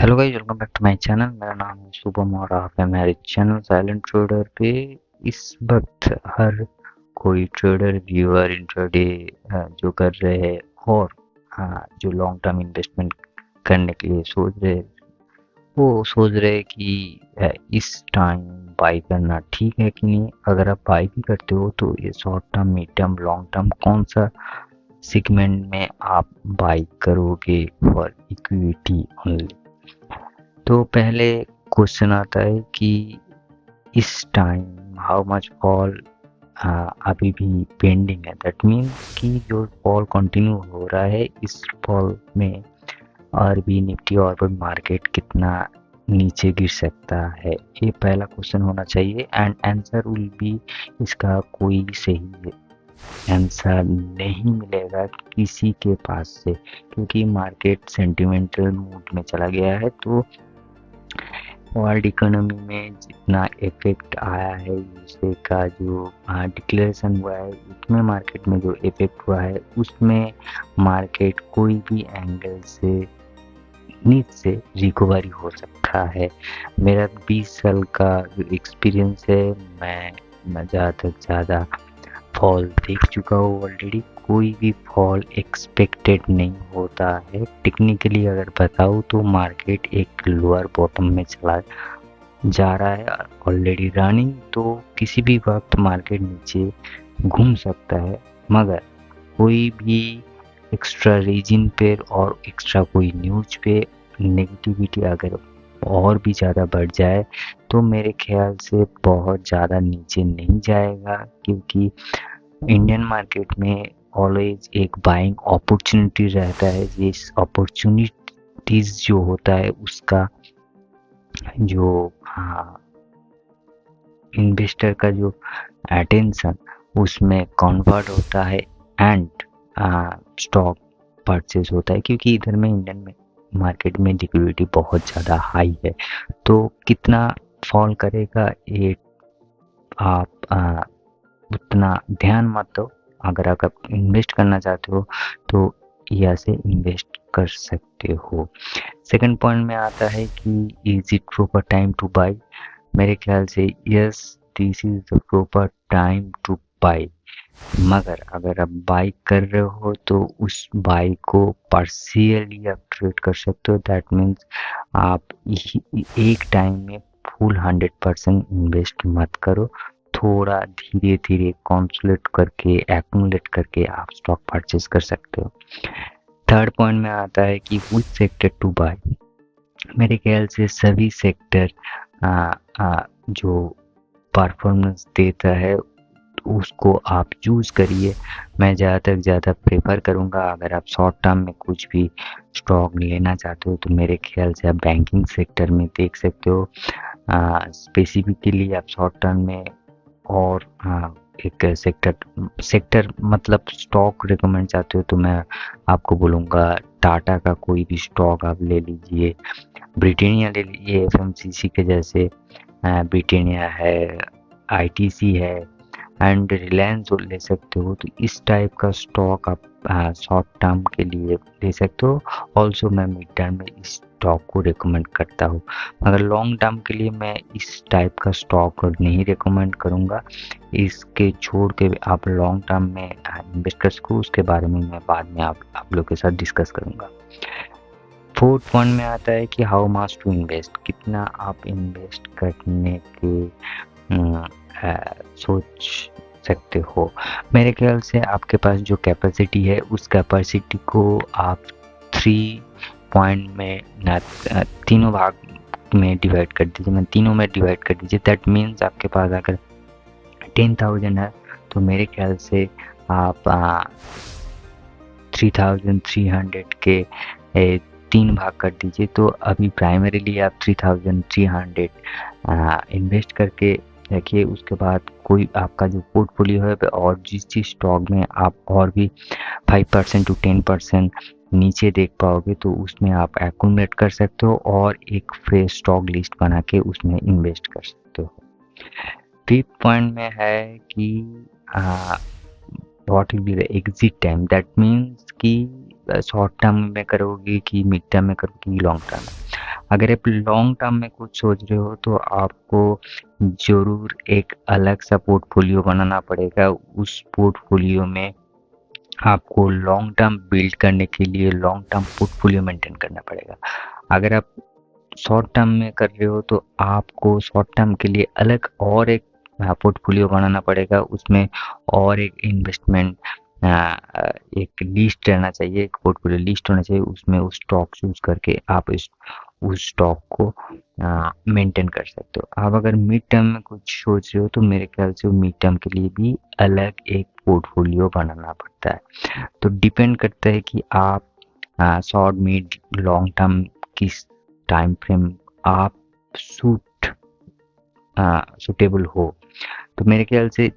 Hello guys, welcome back to my channel. मेरा नाम है शुभम और आप है मेरे चैनल साइलेंट ट्रेडर पे। इस वक्त हर कोई ट्रेडर व्यूअर इंट्राडे जो कर रहे हैं और जो लॉन्ग टर्म इन्वेस्टमेंट करने के लिए सोच रहे हैं, वो सोच रहे हैं कि इस टाइम बाई करना ठीक है कि नहीं। अगर आप बाई भी करते हो तो ये short term, mid term, long term कौन सा सेगमेंट में आप बाई करोगे फॉर इक्विटी ओनली। तो पहले क्वेश्चन आता है कि इस टाइम हाउ मच फॉल अभी भी पेंडिंग है। दैट मीन्स कि जो फॉल कंटिन्यू हो रहा है, इस फॉल में और भी निफ्टी और मार्केट कितना नीचे गिर सकता है, ये पहला क्वेश्चन होना चाहिए। एंड आंसर विल बी, इसका कोई सही आंसर नहीं मिलेगा किसी के पास से, क्योंकि मार्केट सेंटिमेंटल मूड में चला गया है। तो वर्ल्ड इकोनॉमी में जितना इफेक्ट आया है यूएसए का, जो डिक्लेरेशन हुआ है, उसमें मार्केट में जो इफेक्ट हुआ है, उसमें मार्केट कोई भी एंगल से नीचे से रिकवरी हो सकता है। मेरा 20 साल का जो एक्सपीरियंस है, मैं ज़्यादा से ज़्यादा फॉल देख चुका हूँ ऑलरेडी। कोई भी फॉल एक्सपेक्टेड नहीं होता है। टेक्निकली अगर बताऊँ तो मार्केट एक लोअर बॉटम में चला जा रहा है ऑलरेडी रनिंग, तो किसी भी वक्त मार्केट नीचे घूम सकता है। मगर कोई भी एक्स्ट्रा रीजन पे और एक्स्ट्रा कोई न्यूज पे नेगेटिविटी अगर और भी ज़्यादा बढ़ जाए तो मेरे ख्याल से बहुत ज़्यादा नीचे नहीं जाएगा, क्योंकि इंडियन मार्केट में ऑलवेज एक बाइंग अपॉर्चुनिटी रहता है। इस अपॉर्चुनिटीज जो होता है उसका जो इन्वेस्टर का जो अटेंशन उसमें कन्वर्ट होता है एंड स्टॉक परचेज होता है, क्योंकि इधर में इंडियन में मार्केट में लिक्विडिटी बहुत ज़्यादा हाई है। तो कितना फॉल करेगा ये आप उतना ध्यान मत दो। अगर आप इन्वेस्ट करना चाहते हो तो यहाँ से इन्वेस्ट कर सकते हो। सेकंड पॉइंट में आता है कि is it proper time two by. मेरे ख्याल से yes, this is the proper time two by. मगर अगर आप बाई कर रहे हो तो उस बाई को पार्शियली आप ट्रेड कर सकते हो। दैट मीन्स आप एक टाइम में फुल 100% इन्वेस्ट मत करो। थोड़ा धीरे धीरे कॉन्सुलेट करके, एक्यूमुलेट करके आप स्टॉक परचेज कर सकते हो। थर्ड पॉइंट में आता है कि विच सेक्टर टू बाई। मेरे ख्याल से सभी सेक्टर जो परफॉर्मेंस देता है उसको आप चूज करिए। मैं ज़्यादा प्रेफर करूँगा, अगर आप शॉर्ट टर्म में कुछ भी स्टॉक लेना चाहते हो तो मेरे ख्याल से आप बैंकिंग सेक्टर में देख सकते हो। स्पेसिफिकली आप शॉर्ट टर्म में और एक सेक्टर मतलब स्टॉक रिकमेंड चाहते हो तो मैं आपको बोलूँगा टाटा का कोई भी स्टॉक आप ले लीजिए, ब्रिटानिया ले लीजिए, एफएमसीजी के जैसे ब्रिटानिया है, आईटीसी है एंड रिलायंस ले सकते हो। तो इस टाइप का स्टॉक आप शॉर्ट टर्म के लिए ले सकते हो। ऑल्सो मैं मिड टर्म में इस स्टॉक को रिकमेंड करता हूँ, मगर लॉन्ग टर्म के लिए मैं इस टाइप का स्टॉक नहीं रिकमेंड करूँगा। इसके छोड़ के आप लॉन्ग टर्म में इन्वेस्ट कर सको, उसके बारे में मैं बाद में आप लोग के साथ डिस्कस करूँगा। फोर्थ पॉइंट में आता है कि हाउ मच टू इन्वेस्ट, कितना आप इन्वेस्ट करने के सोच सकते हो। मेरे ख्याल से आपके पास जो कैपेसिटी है उस कैपेसिटी को आप 3 पॉइंट में ना तीनों भाग में डिवाइड कर दीजिए। मैं तीनों में डिवाइड कर दीजिए। दैट मीन्स आपके पास अगर 10,000 है तो मेरे ख्याल से आप 3,300 के 3 भाग कर दीजिए। तो अभी प्राइमरीली आप 3,300 इन्वेस्ट करके रखिए। उसके बाद कोई आपका जो पोर्टफोलियो है और जिस स्टॉक में आप और भी 5% टू 10% नीचे देख पाओगे तो उसमें आप एक्यूमुलेट कर सकते हो और एक फ्रेश स्टॉक लिस्ट बना के उसमें इन्वेस्ट कर सकते हो। फिफ्थ पॉइंट में है कि what will be the exit time. That means कि शॉर्ट टर्म में करोगे कि मिड टर्म में करोगे कि लॉन्ग टर्म में। अगर आप लॉन्ग टर्म में कुछ सोच रहे हो तो आपको ज़रूर एक अलग सा पोर्टफोलियो बनाना पड़ेगा। उस पोर्टफोलियो में आपको लॉन्ग टर्म बिल्ड करने के लिए लॉन्ग टर्म पोर्टफोलियो मेंटेन करना पड़ेगा। अगर आप शॉर्ट टर्म में कर रहे हो तो आपको शॉर्ट टर्म के लिए अलग और एक पोर्टफोलियो बनाना पड़ेगा। उसमें और एक इन्वेस्टमेंट एक लिस्ट रहना चाहिए, एक पोर्टफोलियो लिस्ट होना चाहिए। उसमें उस स्टॉक चूज करके आप उस स्टॉक को मेंटेन कर सकते हो। आप अगर मिड टर्म में कुछ सोच रहे हो तो मेरे ख्याल से मिड टर्म के लिए भी अलग एक पोर्टफोलियो बनाना पड़ता है। तो डिपेंड करता है कि आप शॉर्ट मिड लॉन्ग टर्म किस टाइम फ्रेम आप सूटेबल हो। तो मेरे ख्याल से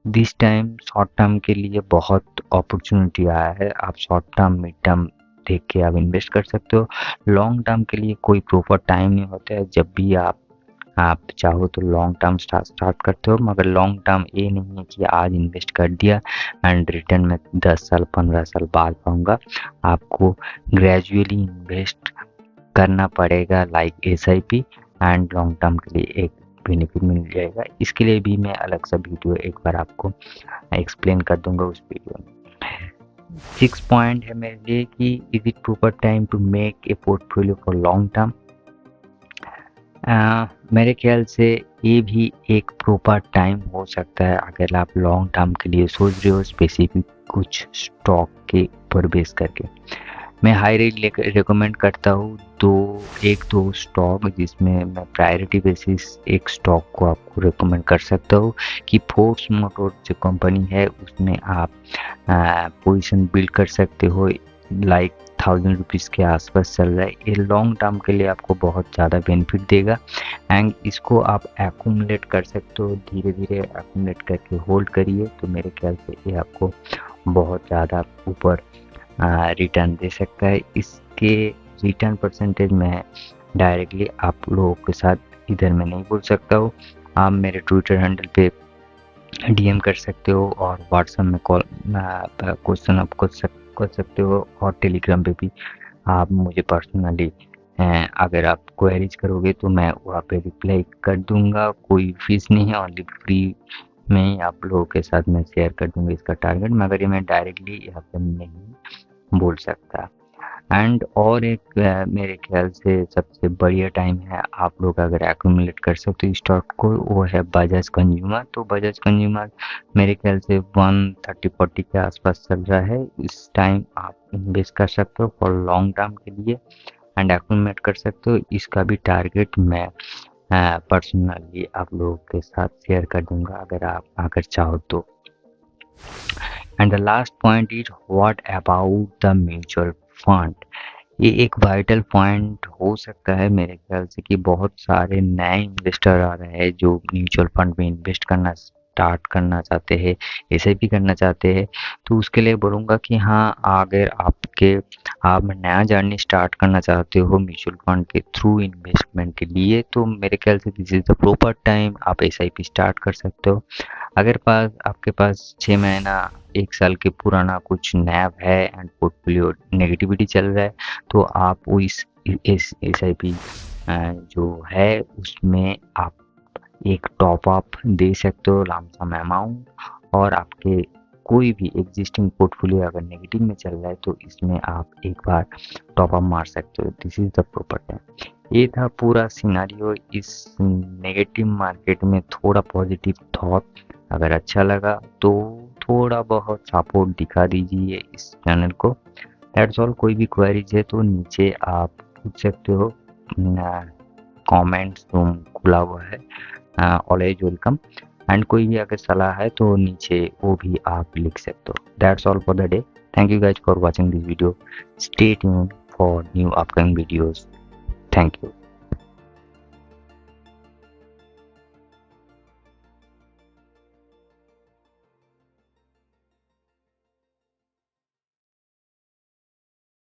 दिस टाइम शॉर्ट टर्म के लिए बहुत अपॉर्चुनिटी आया है। आप शॉर्ट टर्म मिड टर्म देख के आप इन्वेस्ट कर सकते हो। लॉन्ग टर्म के लिए कोई प्रॉपर टाइम नहीं होता है। जब भी आप चाहो तो लॉन्ग टर्म स्टार्ट करते हो, मगर लॉन्ग टर्म ये नहीं है कि आज इन्वेस्ट कर दिया एंड रिटर्न में 10 साल 15 साल बाद पाऊंगा। आपको ग्रेजुअली इन्वेस्ट करना पड़ेगा like SIP and long term के लिए एक बेनिफिट मिल जाएगा। इसके लिए भी मैं अलग सा वीडियो एक बार आपको एक्सप्लेन कर दूंगा उस वीडियो में। 6 पॉइंट है मेरे लिए कि is it proper time to make a portfolio for long term. मेरे ख्याल से ये भी एक प्रॉपर टाइम हो सकता है अगर आप लॉन्ग टर्म के लिए सोच रहे हो, स्पेसिफिक कुछ स्टॉक के ऊपर बेस करके। मैं हाई रेट रिकमेंड करता हूँ एक दो स्टॉक, जिसमें मैं प्रायोरिटी बेसिस एक स्टॉक को आपको रिकमेंड कर सकता हूँ कि फोर्स मोटर जो कंपनी है उसमें आप पोजीशन बिल्ड कर सकते हो। लाइक 1000 रुपीज़ के आसपास चल रहा है। ये लॉन्ग टर्म के लिए आपको बहुत ज़्यादा बेनिफिट देगा एंड इसको आप एक्यूमुलेट कर सकते हो। धीरे धीरे एक्यूमुलेट करके होल्ड करिए तो मेरे ख्याल से ये आपको बहुत ज़्यादा ऊपर रिटर्न दे सकता है। इसके रिटर्न परसेंटेज में डायरेक्टली आप लोगों के साथ इधर मैं नहीं बोल सकता हूँ। आप मेरे ट्विटर हैंडल पे DM कर सकते हो और व्हाट्सएप में कॉल क्वेश्चन आप कर सकते हो और टेलीग्राम पे भी आप मुझे पर्सनली अगर आप क्वेरीज करोगे तो मैं वहाँ पे रिप्लाई कर दूंगा। कोई फीस नहीं है, ओनली फ्री में ही आप लोगों के साथ मैं शेयर कर दूंगा इसका टारगेट, मगर ये मैं डायरेक्टली यहाँ पे नहीं बोल सकता। एंड और एक मेरे ख्याल से सबसे बढ़िया टाइम है आप लोग अगर एक्यूमुलेट कर सकते हो स्टॉक को, वो है बजाज कंज्यूमर। तो बजाज कंज्यूमर मेरे ख्याल से 130-40 के आसपास चल रहा है। इस टाइम आप इन्वेस्ट कर सकते हो फॉर लॉन्ग टर्म के लिए एंड एक्यूमुलेट कर सकते हो। इसका भी टारगेट मैं पर्सनली आप लोगों के साथ शेयर कर दूंगा अगर चाहो तो। And the last point is what about the mutual fund. ये एक वाइटल पॉइंट हो सकता है मेरे ख्याल से कि बहुत सारे नए इन्वेस्टर आ रहे हैं जो म्यूचुअल फंड में इन्वेस्ट करना स्टार्ट करना चाहते हैं, SIP करना चाहते हैं। तो उसके लिए बोलूँगा कि हाँ, अगर आप नया जर्नी स्टार्ट करना चाहते हो म्यूचुअल फंड के थ्रू इन्वेस्टमेंट के लिए, तो मेरे ख्याल से this is the proper time. आप SIP स्टार्ट कर सकते हो। अगर आपके पास 6 महीना 1 साल के पुराना कुछ नैव है एंड पोर्टफोलियो नेगेटिविटी चल रहा है तो आप वो इस SIP जो है उसमें आप एक टॉप अप दे सकते हो लमसम अमाउंट, और आपके कोई भी एग्जिस्टिंग पोर्टफोलियो अगर नेगेटिव में चल रहा है तो इसमें आप एक बार टॉप अप मार सकते हो। This is the proper time. ये था पूरा सिनारियो इस नेगेटिव मार्केट में। थोड़ा पॉजिटिव थॉट, अगर अच्छा लगा तो थोड़ा बहुत सपोर्ट दिखा दीजिए इस चैनल को। That's all. कोई भी क्वेरीज है तो नीचे आप पूछ सकते हो, कमेंट्स रूम खुला हुआ है, ऑलवेज वेलकम। एंड कोई भी अगर सलाह है तो नीचे वो भी आप लिख सकते हो। That's all for the day. Thank you guys for watching this video. Stay tuned for new upcoming videos. Thank you.